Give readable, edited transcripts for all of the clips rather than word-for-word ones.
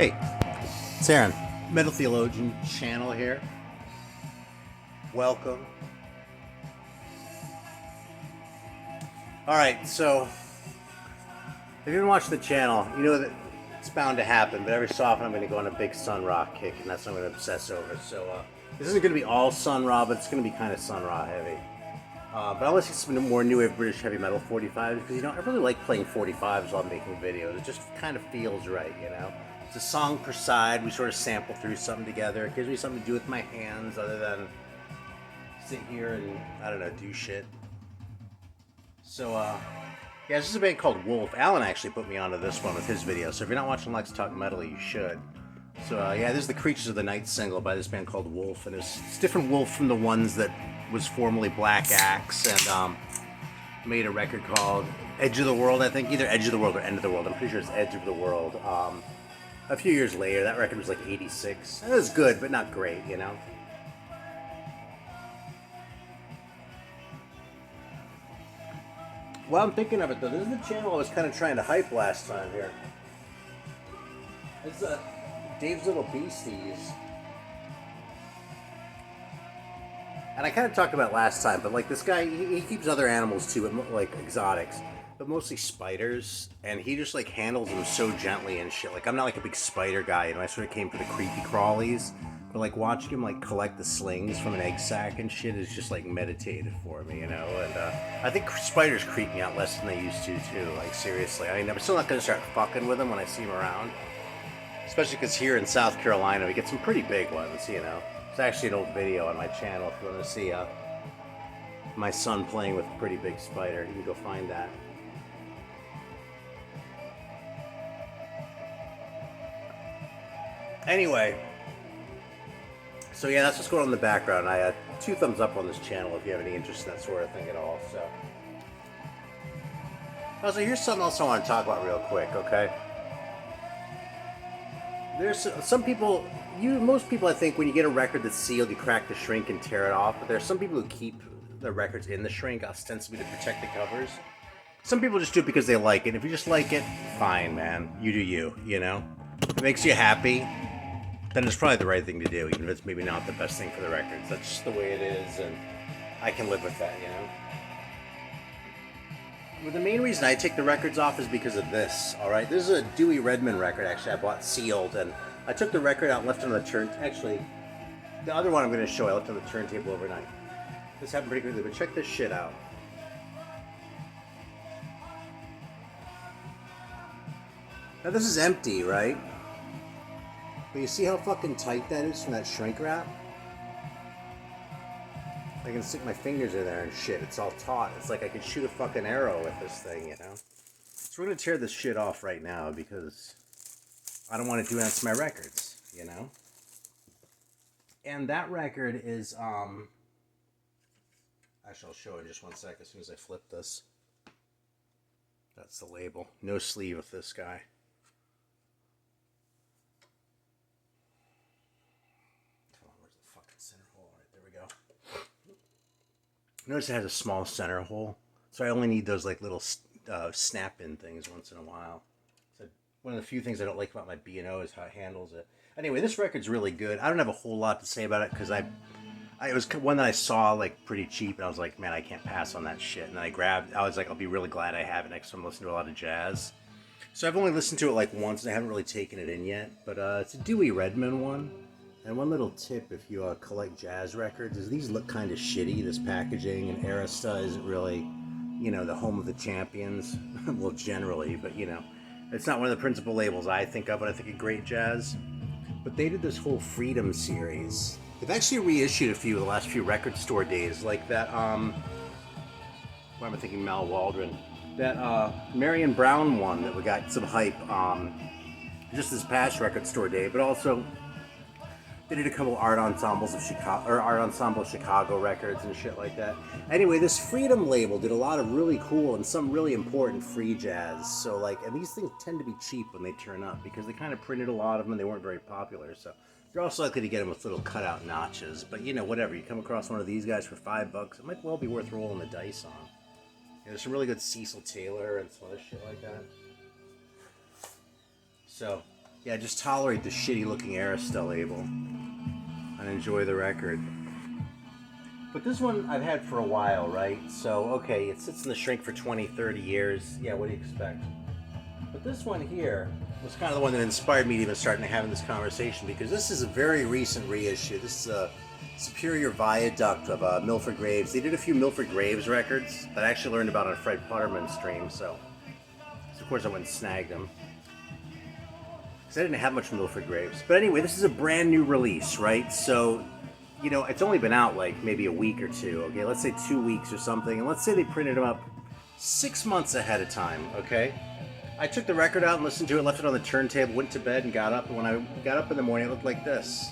Hey, it's Aaron, Metal Theologian channel here. Welcome. Alright, so if you haven't watched the channel, you know that it's bound to happen, but every so often I'm going to go on a big Sun Ra kick, and that's what I'm going to obsess over. So this isn't going to be all Sun Ra, but it's going to be kind of Sun Ra heavy. But I want to see some more new wave British heavy metal 45s, because, you know, I really like playing 45s while making videos. It just kind of feels right, you know? It's a song per side. We sort of sample through something together. It gives me something to do with my hands other than sit here and, I don't know, do shit. So, yeah, this is a band called Wolf. Alan actually put me onto this one with his video, so if you're not watching Let's Talk Metal, you should. So, yeah, this is the Creatures of the Night single by this band called Wolf, and it's different Wolf from the ones that was formerly Black Axe, and made a record called Edge of the World, I think. Either Edge of the World or End of the World. I'm pretty sure it's Edge of the World. A few years later, that record was like 86. It was good, but not great, you know? Well, I'm thinking of it, though. This is the channel I was kind of trying to hype last time here. It's Dave's Little Beasties. And I kind of talked about it last time, but like this guy, he keeps other animals too, like exotics, but mostly spiders, and he just like handles them so gently and shit. Like I'm not like a big spider guy, you know, I sort of came for the creepy crawlies, but like watching him like collect the slings from an egg sac and shit is just like meditative for me, you know. And I think spiders creep me out less than they used to too, like seriously. I mean, I'm still not going to start fucking with them when I see them around, especially because here in South Carolina we get some pretty big ones, you know. It's actually an old video on my channel if you want to see my son playing with a pretty big spider. You can go find that. Anyway, so yeah, that's what's going on in the background. I had 2 thumbs up on this channel if you have any interest in that sort of thing at all. So here's something else I want to talk about real quick, okay? There's some people, most people, I think, when you get a record that's sealed, you crack the shrink and tear it off. But there's some people who keep their records in the shrink, ostensibly to protect the covers. Some people just do it because they like it. If you just like it, fine, man. You do you, you know? If it makes you happy, then it's probably the right thing to do, even if it's maybe not the best thing for the records. That's just the way it is, and I can live with that, you know? Well, the main reason I take the records off is because of this, alright? This is a Dewey Redman record, actually, I bought sealed, and I took the record out and left it on the actually, the other one I'm going to show I left on the turntable overnight. This happened pretty quickly, but check this shit out. Now this is empty, right? But you see how fucking tight that is from that shrink wrap? I can stick my fingers in there and shit. It's all taut. It's like I could shoot a fucking arrow with this thing, you know? So we're gonna tear this shit off right now because I don't want to do that to my records, you know? And that record is, actually I'll show it in just one sec as soon as I flip this. That's the label. No sleeve with this guy. Notice it has a small center hole, so I only need those like little snap-in things once in a while. So one of the few things I don't like about my B&O is how it handles it. Anyway, this record's really good. I don't have a whole lot to say about it because it was one that I saw like pretty cheap, and I was like, man, I can't pass on that shit. And then I was like, I'll be really glad I have it next time I listen to a lot of jazz. So I've only listened to it like once, and I haven't really taken it in yet. But it's a Dewey Redman one. And one little tip if you collect jazz records is these look kind of shitty, this packaging, and Arista isn't really, you know, the home of the champions. Well, generally, but, you know, it's not one of the principal labels I think of when I think of great jazz. But they did this whole Freedom series. They've actually reissued a few of the last few record store days, like that, why am I thinking Mal Waldron? That Marion Brown one that we got some hype just this past record store day, but also they did a couple art ensembles of Chicago records and shit like that. Anyway, this Freedom label did a lot of really cool and some really important free jazz. So like, and these things tend to be cheap when they turn up because they kind of printed a lot of them and they weren't very popular. So you're also likely to get them with little cutout notches. But you know, whatever. You come across one of these guys for $5, it might well be worth rolling the dice on. Yeah, there's some really good Cecil Taylor and some other shit like that. So Yeah, just tolerate the shitty looking Arista label and enjoy the record. But this one I've had for a while, right? So, okay, it sits in the shrink for 20, 30 years. Yeah, what do you expect? But this one here was kind of the one that inspired me to even start having this conversation, because this is a very recent reissue. This is a Superior Viaduct of Milford Graves. They did a few Milford Graves records that I actually learned about on a Fred Putterman stream, so of course I went and snagged them. Because I didn't have much Milford Graves. But anyway, this is a brand new release, right? So, you know, it's only been out like maybe a week or two, okay? Let's say 2 weeks or something. And let's say they printed them up 6 months ahead of time, okay? I took the record out and listened to it, left it on the turntable, went to bed and got up. And when I got up in the morning, it looked like this.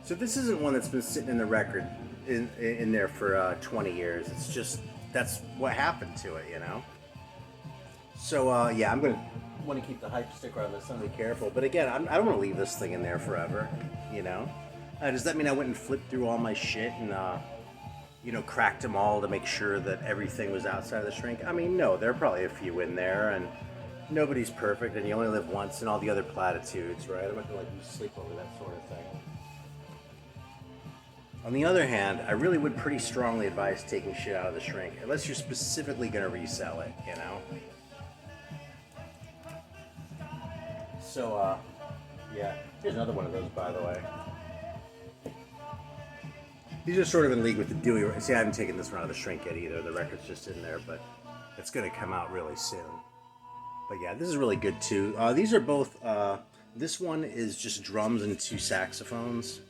So this isn't one that's been sitting in the record in there for 20 years. It's just, that's what happened to it, you know? So, yeah, I'm going to want to keep the hype sticker on this, so be careful. But again, I don't want to leave this thing in there forever, you know? Does that mean I went and flipped through all my shit and, you know, cracked them all to make sure that everything was outside of the shrink? I mean, no, there are probably a few in there, and nobody's perfect, and you only live once, and all the other platitudes, right? I'm not going to lose sleep over that sort of thing. On the other hand, I really would pretty strongly advise taking shit out of the shrink, unless you're specifically going to resell it, you know? So, yeah, here's another one of those, by the way. These are sort of in league with the Dewey. See, I haven't taken this one out of the shrink yet either. The record's just in there, but it's going to come out really soon. But yeah, this is really good too. These are both, this one is just drums and 2 saxophones.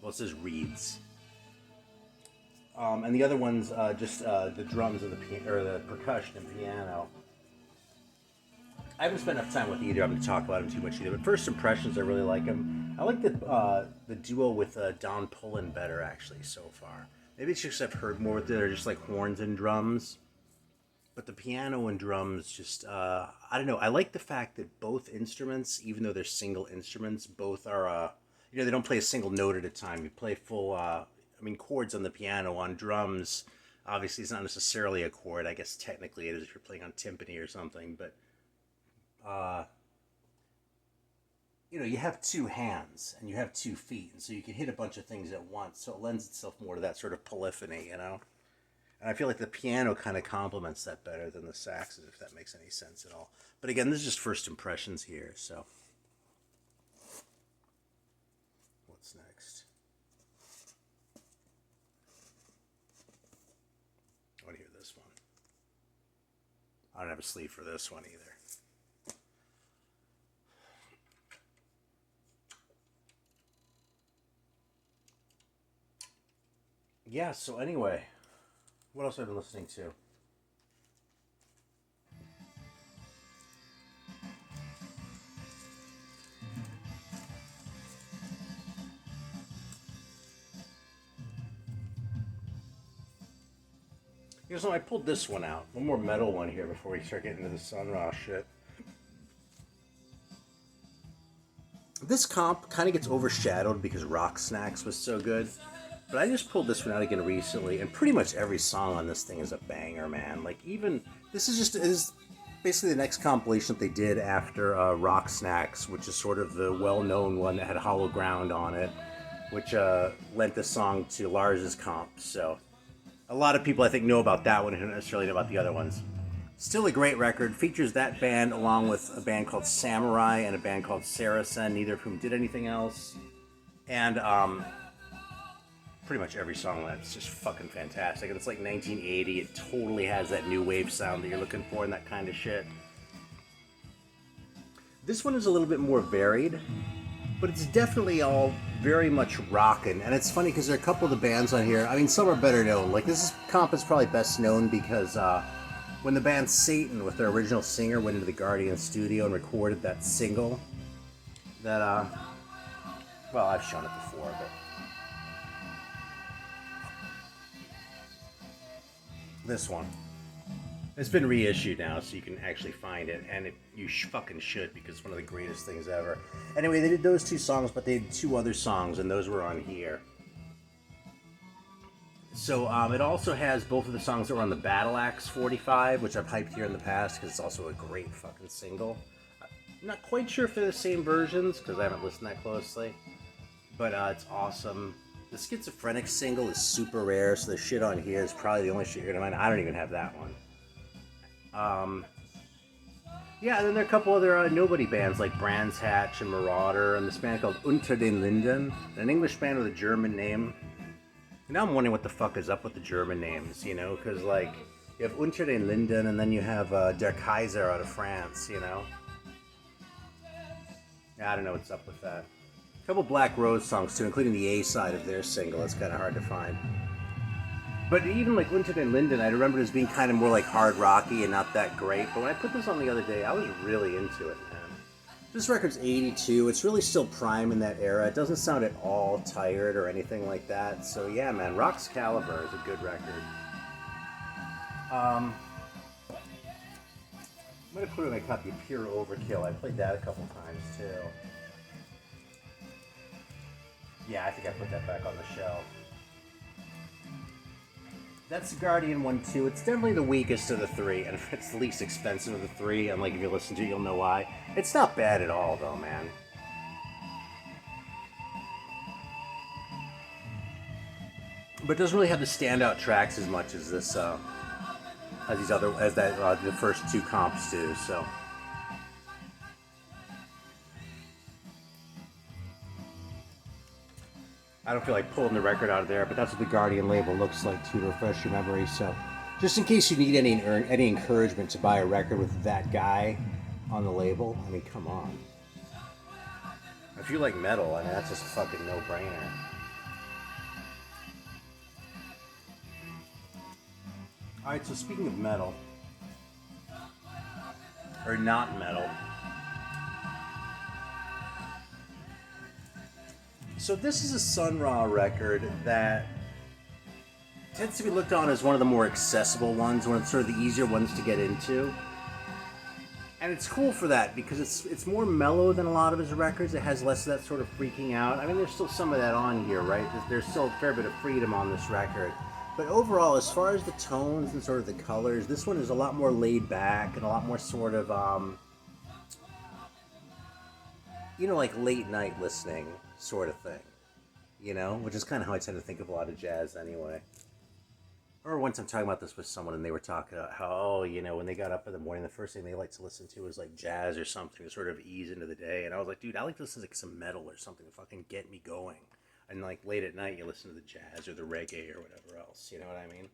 Well, it says reeds. And the other one's just the drums and the percussion and piano. I haven't spent enough time with either of them to talk about them too much either, but first impressions, I really like them. I like the duo with Don Pullen better, actually, so far. Maybe it's just I've heard more with it, they're just like horns and drums. But the piano and drums just, I don't know, I like the fact that both instruments, even though they're single instruments, both are, you know, they don't play a single note at a time. You play full, chords on the piano. On drums, obviously it's not necessarily a chord. I guess technically it is if you're playing on timpani or something, but you know, you have 2 hands and you have 2 feet, and so you can hit a bunch of things at once, so it lends itself more to that sort of polyphony, you know? And I feel like the piano kind of complements that better than the saxes, if that makes any sense at all. But again, this is just first impressions here, so. What's next? I want to hear this one. I don't have a sleeve for this one either. Yeah, so anyway, what else have I been listening to? You know, so I pulled this one out. One more metal one here before we start getting into the Sun Ra shit. This comp kind of gets overshadowed because Rock Snacks was so good. But I just pulled this one out again recently, and pretty much every song on this thing is a banger, man. Like, even, this is basically the next compilation that they did after Rock Snacks, which is sort of the well-known one that had Hollow Ground on it, which lent the song to Lars's comp. So a lot of people, I think, know about that one and don't necessarily know about the other ones. Still a great record. Features that band along with a band called Samurai and a band called Saracen, neither of whom did anything else. And pretty much every song on that's just fucking fantastic. And it's like 1980. It totally has that new wave sound that you're looking for and that kind of shit. This one is a little bit more varied, but it's definitely all very much rockin'. And it's funny because there are a couple of the bands on here. I mean, some are better known. Like, comp is probably best known because when the band Satan with their original singer went into the Guardian studio and recorded that single that, well, I've shown it before, but this one. It's been reissued now, so you can actually find it, and you fucking should, because it's one of the greatest things ever. Anyway, they did those 2 songs, but they did 2 other songs, and those were on here. So it also has both of the songs that were on the Battle Axe 45, which I've hyped here in the past because it's also a great fucking single. I'm not quite sure if they're the same versions because I haven't listened that closely, but it's awesome. The Schizophrenic single is super rare, so the shit on here is probably the only shit you're gonna find. I don't even have that one. Yeah, and then there are a couple other nobody bands like Brands Hatch and Marauder, and this band called Unter den Linden, an English band with a German name. Now I'm wondering what the fuck is up with the German names, you know, because like you have Unter den Linden, and then you have Der Kaiser out of France, you know. I don't know what's up with that. A couple Black Rose songs too, including the A side of their single. It's kind of hard to find. But even like Unter den Linden, I remember it as being kind of more like hard rocky and not that great. But when I put this on the other day, I was really into it, man. This record's 82. It's really still prime in that era. It doesn't sound at all tired or anything like that. So yeah, man, Rock's Caliber is a good record. I'm gonna put in a copy of Pure Overkill. I played that a couple times too. Yeah, I think I put that back on the shelf. That's the Guardian one too. It's definitely the weakest of the three, and it's the least expensive of the three. And like, if you listen to it, you'll know why. It's not bad at all, though, man. But it doesn't really have the standout tracks as much as this, the first two comps do. So. I don't feel like pulling the record out of there, but that's what the Guardian label looks like too, to refresh your memory. So, just in case you need any encouragement to buy a record with that guy on the label, I mean, come on. If you like metal, I mean, that's just a fucking no-brainer. Alright, so speaking of metal, or not metal, so this is a Sun Ra record that tends to be looked on as one of the more accessible ones, one of the, sort of the easier ones to get into. And it's cool for that because it's more mellow than a lot of his records. It has less of that sort of freaking out. I mean, there's still some of that on here, right? There's still a fair bit of freedom on this record. But overall, as far as the tones and sort of the colors, this one is a lot more laid back and a lot more sort of, like late night listening sort of thing, which is kind of how I tend to think of a lot of jazz anyway. Or once I'm talking about this with someone and they were talking about how, when they got up in the morning, the first thing they like to listen to was like jazz or something to sort of ease into the day. And I was like, dude, I like to listen to like some metal or something to fucking get me going. And like late at night, you listen to the jazz or the reggae or whatever else, you know what I mean?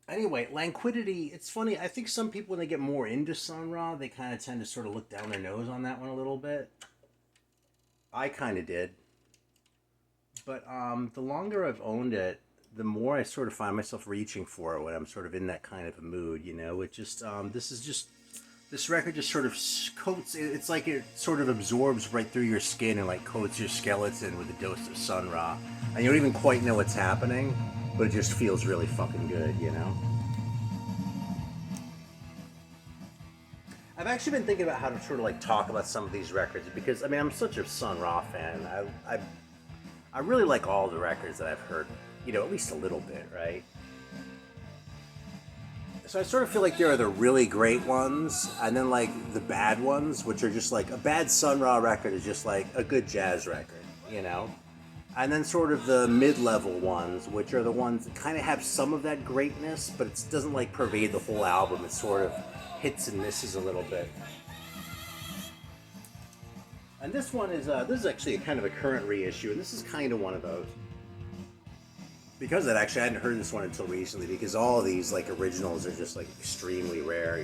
Anyway, Languidity, it's funny. I think some people, when they get more into Sun Ra, they kind of tend to sort of look down their nose on that one a little bit. I kind of did. But the longer I've owned it, the more I sort of find myself reaching for it when I'm sort of in that kind of a mood, It just, this record just sort of coats, it's like it sort of absorbs right through your skin and like coats your skeleton with a dose of Sun Ra. And you don't even quite know what's happening, but it just feels really fucking good, I've actually been thinking about how to sort of like talk about some of these records because, I mean, I'm such a Sun Ra fan. I really like all the records that I've heard, at least a little bit, right? So I sort of feel like there are the really great ones, and then like the bad ones, which are just like a bad Sun Ra record is just like a good jazz record, And then sort of the mid-level ones, which are the ones that kind of have some of that greatness, but it doesn't like pervade the whole album. It sort of hits and misses a little bit. And this one is actually a kind of a current reissue, and this is kind of one of those. Because I hadn't heard this one until recently, because all of these like originals are just like extremely rare,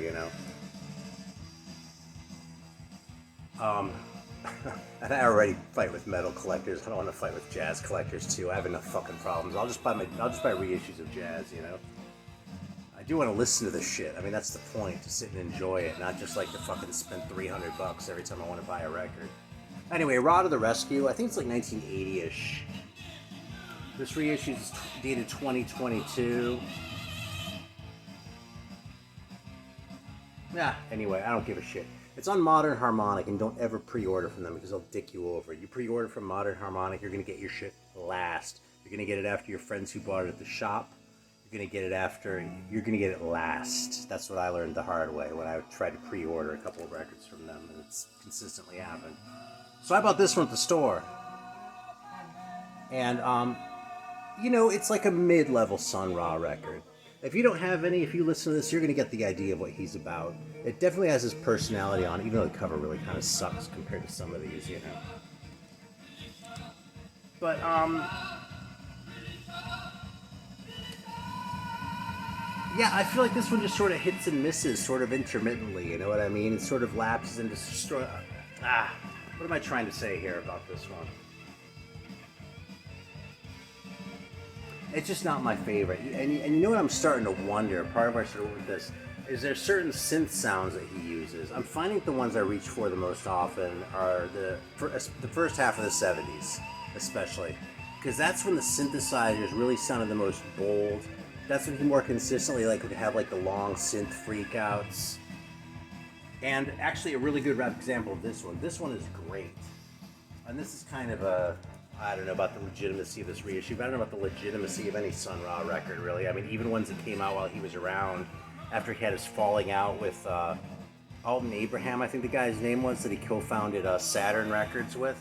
And I already fight with metal collectors. I don't want to fight with jazz collectors too. I have enough fucking problems. I'll just buy reissues of jazz, I do want to listen to this shit. I mean, that's the point, to sit and enjoy it, not just like to fucking spend $300 every time I want to buy a record. Anyway, Raw to the Rescue. I think it's like 1980-ish. This reissue is dated 2022. Anyway, I don't give a shit. It's on Modern Harmonic, and don't ever pre-order from them because they'll dick you over. You pre-order from Modern Harmonic, you're going to get your shit last. You're gonna get it after your friends who bought it at the shop. You're gonna get it last. That's what I learned the hard way when I tried to pre-order a couple of records from them, and it's consistently happened. So I bought this one at the store, and it's like a mid-level Sun Ra record. If you don't have any, if you listen to this, you're gonna get the idea of what he's about. It definitely has his personality on it, even though the cover really kind of sucks compared to some of these, But yeah, I feel like this one just sort of hits and misses, sort of intermittently. You know what I mean? It sort of lapses into what am I trying to say here about this one? It's just not my favorite. And you know what I'm starting to wonder? Part of our story with this is there's certain synth sounds that he uses. I'm finding the ones I reach for the most often are the first half of the 70s, especially. Because that's when the synthesizers really sounded the most bold. That's when he more consistently would have the long synth freakouts. And actually a really good rap example of this one. This one is great. And this is kind of I don't know about the legitimacy of this reissue, but I don't know about the legitimacy of any Sun Ra record, really. I mean, even ones that came out while he was around, after he had his falling out with Alton Abraham, I think the guy's name was, that he co-founded Saturn Records with.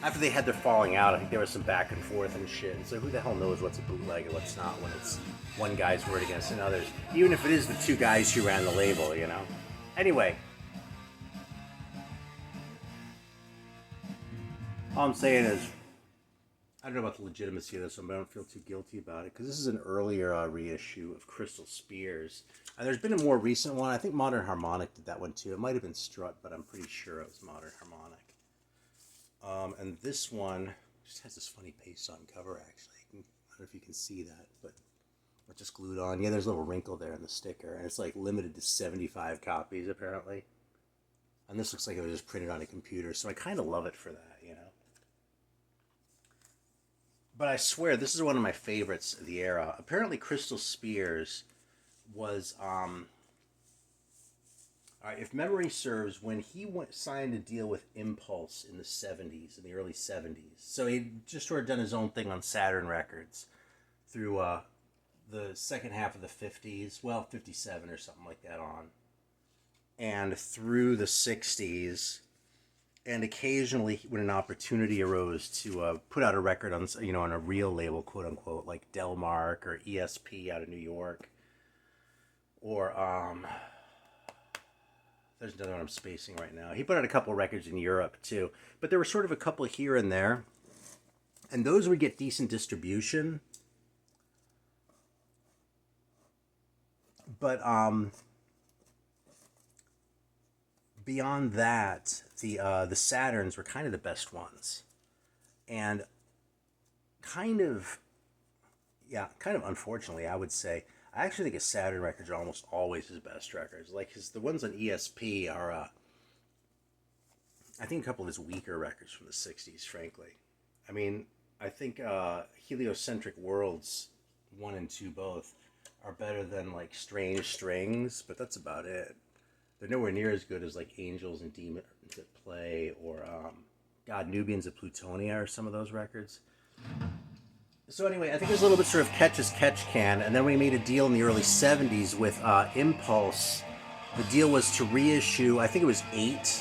After they had their falling out, I think there was some back and forth and shit. And so who the hell knows what's a bootleg and what's not when it's one guy's word against another's. Even if it is the two guys who ran the label, Anyway. All I'm saying is, I don't know about the legitimacy of this one, but I don't feel too guilty about it, because this is an earlier reissue of Crystal Spears. And there's been a more recent one. I think Modern Harmonic did that one too. It might have been Strut, but I'm pretty sure it was Modern Harmonic. And this one just has this funny paste on cover, actually. I don't know if you can see that, but it's just glued on. Yeah, there's a little wrinkle there in the sticker, and it's limited to 75 copies, apparently. And this looks like it was just printed on a computer, so I kind of love it for that, But I swear, this is one of my favorites of the era. Apparently, Crystal Spears was, if memory serves, when he signed a deal with Impulse in the 70s, in the early 70s. So he just sort of done his own thing on Saturn Records through the second half of the 50s, 57 or something like that on. And through the 60s, and occasionally when an opportunity arose to put out a record on, on a real label, quote unquote, like Delmark or ESP out of New York, or there's another one I'm spacing right now. He put out a couple records in Europe too, but there were sort of a couple here and there, and those would get decent distribution. But beyond that, the Saturns were kind of the best ones, and kind of unfortunately, I would say, I actually think his Saturn records are almost always his best records. The ones on ESP are, I think, a couple of his weaker records from the 60s, frankly. I mean, I think Heliocentric Worlds 1 and 2 both are better than, Strange Strings, but that's about it. They're nowhere near as good as, Angels and Demons at Play, or, Nubians at Plutonia, or some of those records. So anyway, I think there's a little bit sort of catch as catch can, and then we made a deal in the early 70s with Impulse. The deal was to reissue, I think it was 8.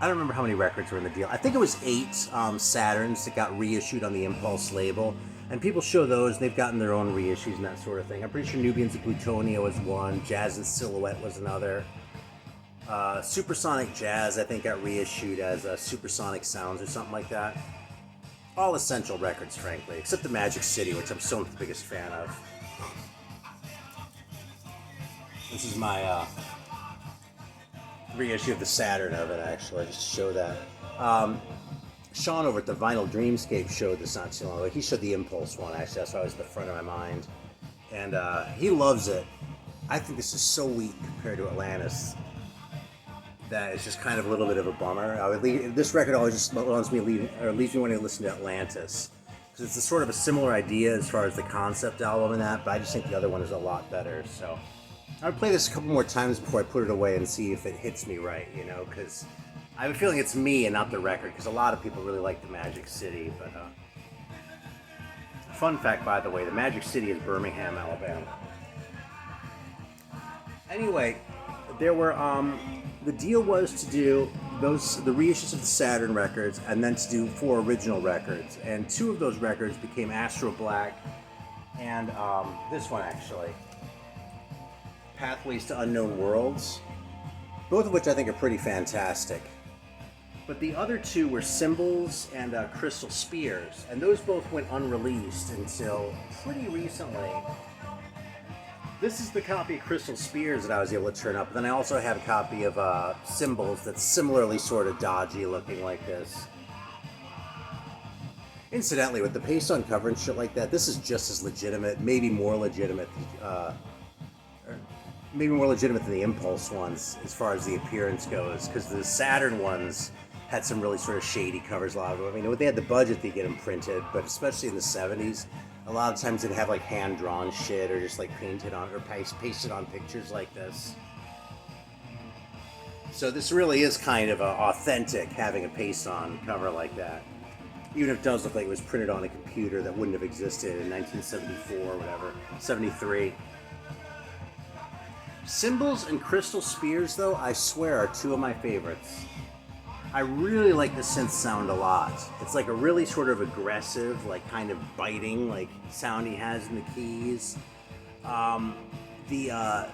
I don't remember how many records were in the deal. I think it was 8 Saturns that got reissued on the Impulse label. And people show those, and they've gotten their own reissues and that sort of thing. I'm pretty sure Nubians of Plutonia was one, Jazz and Silhouette was another. Supersonic Jazz, I think, got reissued as Supersonic Sounds or something like that. All essential records, frankly, except the Magic City, which I'm still the biggest fan of. This is my reissue of the Saturn of it, actually, just to show that. Sean over at the Vinyl Dreamscape showed this not too long ago. He showed the Impulse one, actually. That's why it was at the front of my mind. And he loves it. I think this is so weak compared to Atlantis that it's just kind of a little bit of a bummer. This record always just leaves me wanting to listen to Atlantis. Because it's a sort of a similar idea as far as the concept album and that, but I just think the other one is a lot better. So I would play this a couple more times before I put it away and see if it hits me right, because I have a feeling it's me and not the record, because a lot of people really like the Magic City, but fun fact, by the way, the Magic City is Birmingham, Alabama. Anyway, there were, the deal was to do the reissues of the Saturn records, and then to do 4 original records, and 2 of those records became Astro Black, and this one actually, Pathways to Unknown Worlds, both of which I think are pretty fantastic. But the other 2 were Symbols and Crystal Spears, and those both went unreleased until pretty recently. This is the copy of Crystal Spears that I was able to turn up, and then I also have a copy of Symbols that's similarly sort of dodgy looking like this. Incidentally, with the paste on cover and shit like that, this is just as legitimate, maybe more legitimate than the Impulse ones as far as the appearance goes, because the Saturn ones had some really sort of shady covers, a lot of them. I mean, they had the budget to get them printed, but especially in the 70s, a lot of times they'd have like hand-drawn shit or just like painted on or pasted on pictures like this. So this really is kind of authentic, having a paste-on cover like that. Even if it does look like it was printed on a computer that wouldn't have existed in 1974 or whatever, 73. Symbols and Crystal Spears, though, I swear, are 2 of my favorites. I really like the synth sound a lot. It's like a really sort of aggressive, like kind of biting, like sound he has in the keys. The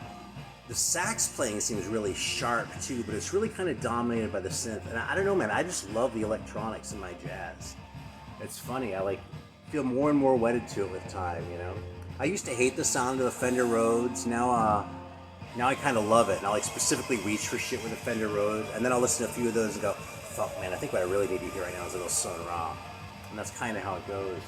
sax playing seems really sharp too, but it's really kind of dominated by the synth. And I don't know, man, I just love the electronics in my jazz. It's funny, I feel more and more wedded to it with time, you know? I used to hate the sound of the Fender Rhodes. Now I kind of love it, and I'll specifically reach for shit with a Fender Rhodes, and then I'll listen to a few of those and go, fuck man, I think what I really need to hear right now is a little Sun Ra. And that's kind of how it goes.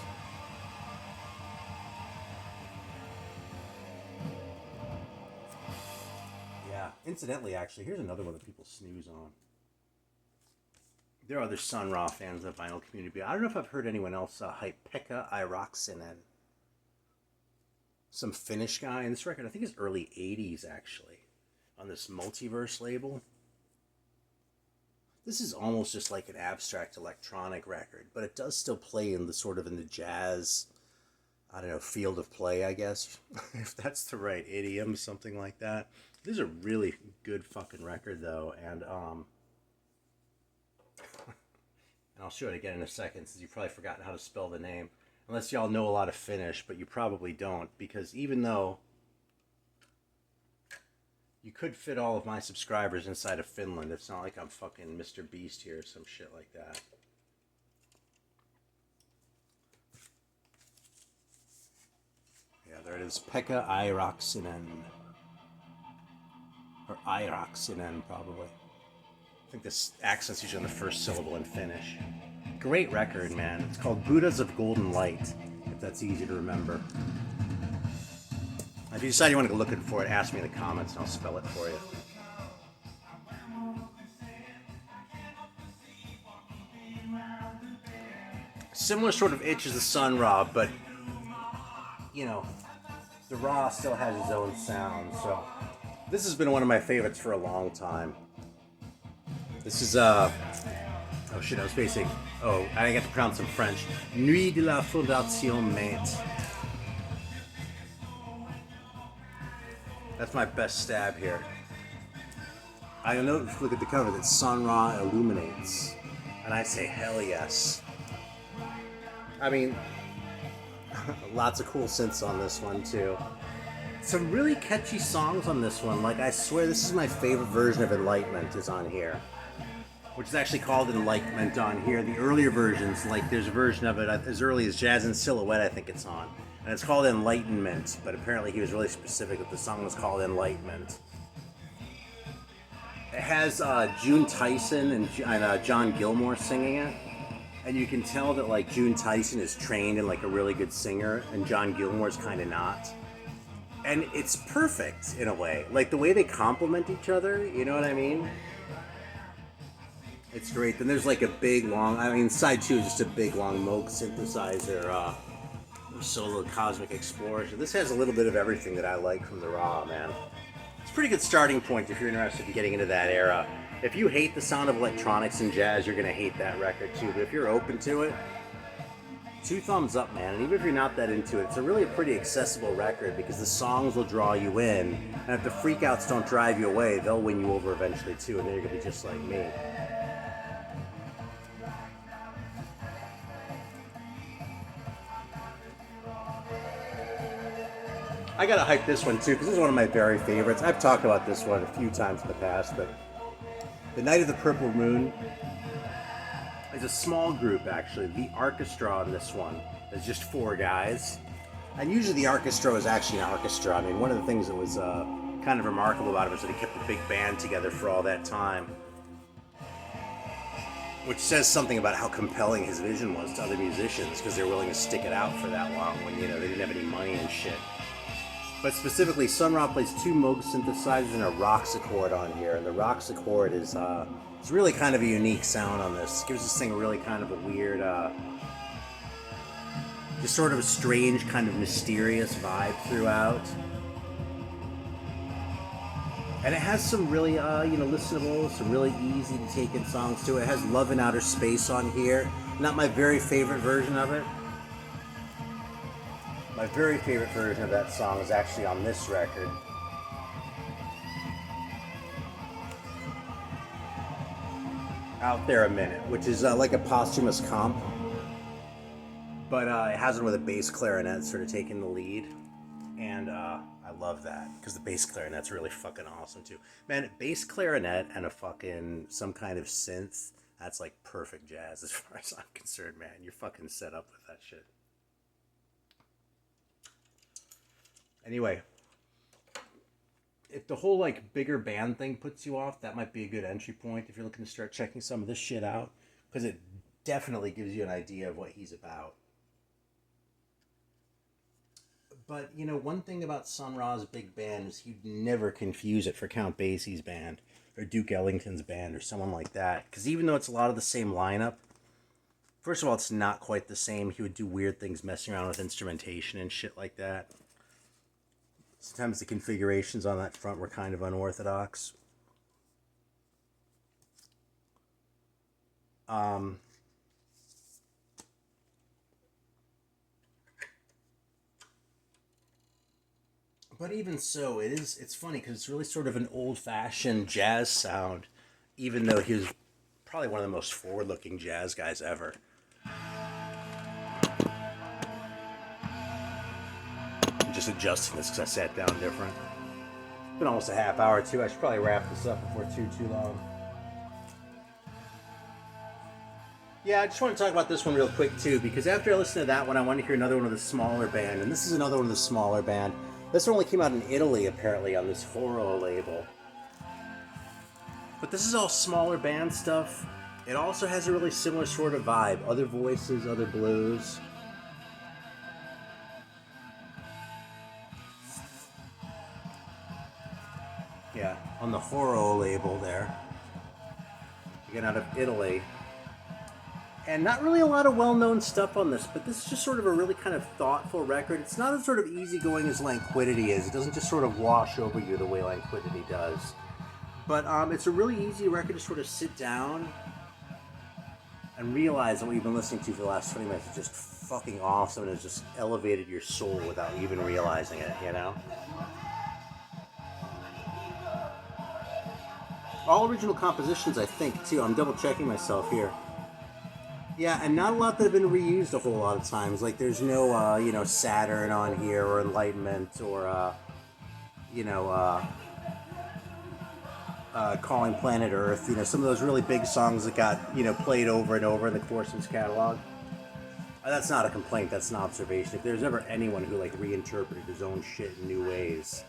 Yeah, incidentally, actually, here's another one that people snooze on. There are other Sun Ra fans in the vinyl community, but I don't know if I've heard anyone else hype Pekka Airaksinen. Some Finnish guy, and this record I think is early 80s actually, on this Multiverse label. This is almost just like an abstract electronic record, but it does still play in the jazz, I don't know, field of play, I guess, if that's the right idiom, something like that. This is a really good fucking record though, and and I'll show it again in a second since you've probably forgotten how to spell the name. Unless y'all know a lot of Finnish, but you probably don't, because even though you could fit all of my subscribers inside of Finland, it's not like I'm fucking Mr. Beast here or some shit like that. Yeah, there it is. Pekka Airaksinen. Or Airaksinen, probably. I think this accent's usually on the first syllable in Finnish. Great record, man. It's called Buddhas of Golden Light, if that's easy to remember. If you decide you want to go looking for it, ask me in the comments and I'll spell it for you. Similar sort of itch as the Sun Ra, but, you know, the Ra still has its own sound, so this has been one of my favorites for a long time. This is, oh shit, I was facing, I got to pronounce some French. Nuit de la Fondation Mainte. That's my best stab here. I know if you look at the cover that Sun Ra illuminates, and I say hell yes. I mean, lots of cool synths on this one too. Some really catchy songs on this one. Like, I swear this is my favorite version of Enlightenment is on here, which is actually called Enlightenment on here. The earlier versions, like there's a version of it as early as Jazz in Silhouette, I think it's on. And it's called Enlightenment, but apparently he was really specific that the song was called Enlightenment. It has June Tyson and John Gilmore singing it. And you can tell that like June Tyson is trained and like a really good singer, and John Gilmore's kind of not. And it's perfect in a way. Like the way they complement each other, you know what I mean? It's great. Then there's like a big long, side 2 is just a big long Moog synthesizer, solo Cosmic Explorer. This has a little bit of everything that I like from the Ra, man. It's a pretty good starting point if you're interested in getting into that era. If you hate the sound of electronics and jazz, you're gonna hate that record too. But if you're open to it, 2 thumbs up, man. And even if you're not that into it, it's a really pretty accessible record because the songs will draw you in. And if the freakouts don't drive you away, they'll win you over eventually too. And then you're gonna be just like me. I gotta hype this one too, because this is one of my very favorites. I've talked about this one a few times in the past, but The Night of the Purple Moon is a small group, actually. The orchestra on this one is just 4 guys. And usually the orchestra is actually an orchestra. I mean, one of the things that was kind of remarkable about it was that he kept the big band together for all that time. Which says something about how compelling his vision was to other musicians, because they're willing to stick it out for that long when, you know, they didn't have any money and shit. But specifically, Sun Ra plays 2 Moog synthesizers and a Roxachord on here. And the Roxachord is it's really kind of a unique sound on this. It gives this thing really kind of a weird, just sort of a strange, kind of mysterious vibe throughout. And it has some really, listenable, some really easy to take in songs too. It has Love in Outer Space on here. Not my very favorite version of it. My very favorite version of that song is actually on this record. Out There a Minute, which is like a posthumous comp. But it has it with a bass clarinet sort of taking the lead. And I love that, because the bass clarinet's really fucking awesome too. Man, bass clarinet and a fucking some kind of synth, that's like perfect jazz as far as I'm concerned, man. You're fucking set up with that shit. Anyway, if the whole like bigger band thing puts you off, that might be a good entry point if you're looking to start checking some of this shit out, because it definitely gives you an idea of what he's about. But, you know, one thing about Sun Ra's big band is he'd never confuse it for Count Basie's band or Duke Ellington's band or someone like that. Because even though it's a lot of the same lineup, first of all, it's not quite the same. He would do weird things messing around with instrumentation and shit like that. Sometimes the configurations on that front were kind of unorthodox. But even so, it's funny because it's really sort of an old-fashioned jazz sound, even though he was probably one of the most forward-looking jazz guys ever. I'm just adjusting this because I sat down different. It's been almost a half hour, too. I should probably wrap this up before too long. Yeah, I just want to talk about this one real quick, too, because after I listened to that one, I want to hear another one of the smaller band, and this is another one of the smaller band. This one only came out in Italy, apparently, on this Horo label. But this is all smaller band stuff. It also has a really similar sort of vibe. Other voices, other blues. Yeah, on the Horo label there. Again, out of Italy. And not really a lot of well-known stuff on this, but this is just sort of a really kind of thoughtful record. It's not as sort of easygoing as Languidity is. It doesn't just sort of wash over you the way Languidity does. But it's a really easy record to sort of sit down and realize that what you've been listening to for the last 20 minutes is just fucking awesome and has just elevated your soul without even realizing it, you know? All original compositions, I think, too. I'm double-checking myself here. Yeah, and not a lot that have been reused a whole lot of times. Like, there's no, Saturn on here, or Enlightenment, or, Calling Planet Earth. You know, some of those really big songs that got, played over and over in the course of his catalog. That's not a complaint, that's an observation. If there's ever anyone who, reinterpreted his own shit in new ways.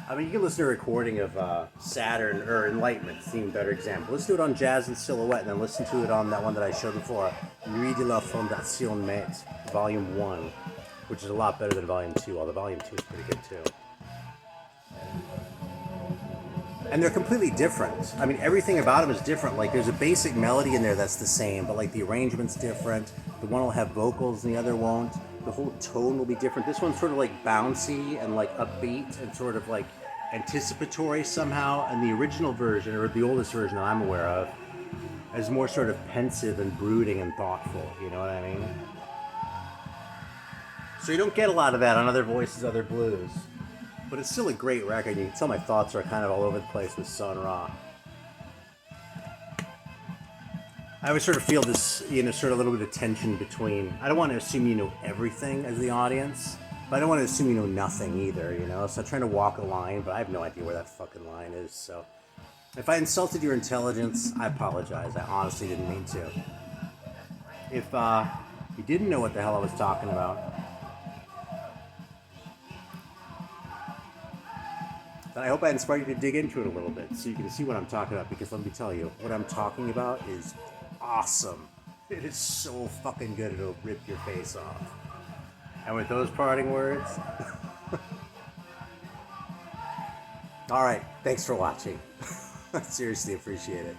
I mean, you can listen to a recording of Saturn or Enlightenment, it's an even better example. Listen to it on Jazz and Silhouette, and then listen to it on that one that I showed before, Nuit de la Fondation Mette, Volume 1, which is a lot better than Volume 2, although Volume 2 is pretty good too. And they're completely different. I mean, everything about them is different. Like, there's a basic melody in there that's the same, but, the arrangement's different. The one will have vocals and the other won't. The whole tone will be different. This one's sort of, bouncy and, upbeat and sort of, anticipatory somehow, and the original version, or the oldest version that I'm aware of, is more sort of pensive and brooding and thoughtful, you know what I mean? So you don't get a lot of that on Other Voices, Other Blues. But it's still a great record. You can tell my thoughts are kind of all over the place with Sun Ra. I always sort of feel this, sort of a little bit of tension between, I don't want to assume you know everything as the audience, but I don't want to assume you know nothing either, So I'm trying to walk a line, but I have no idea where that fucking line is, so. If I insulted your intelligence, I apologize. I honestly didn't mean to. If you didn't know what the hell I was talking about, then I hope I inspired you to dig into it a little bit so you can see what I'm talking about, because let me tell you, what I'm talking about is awesome. It is so fucking good, it'll rip your face off. And with those parting words, alright, thanks for watching. I seriously appreciate it.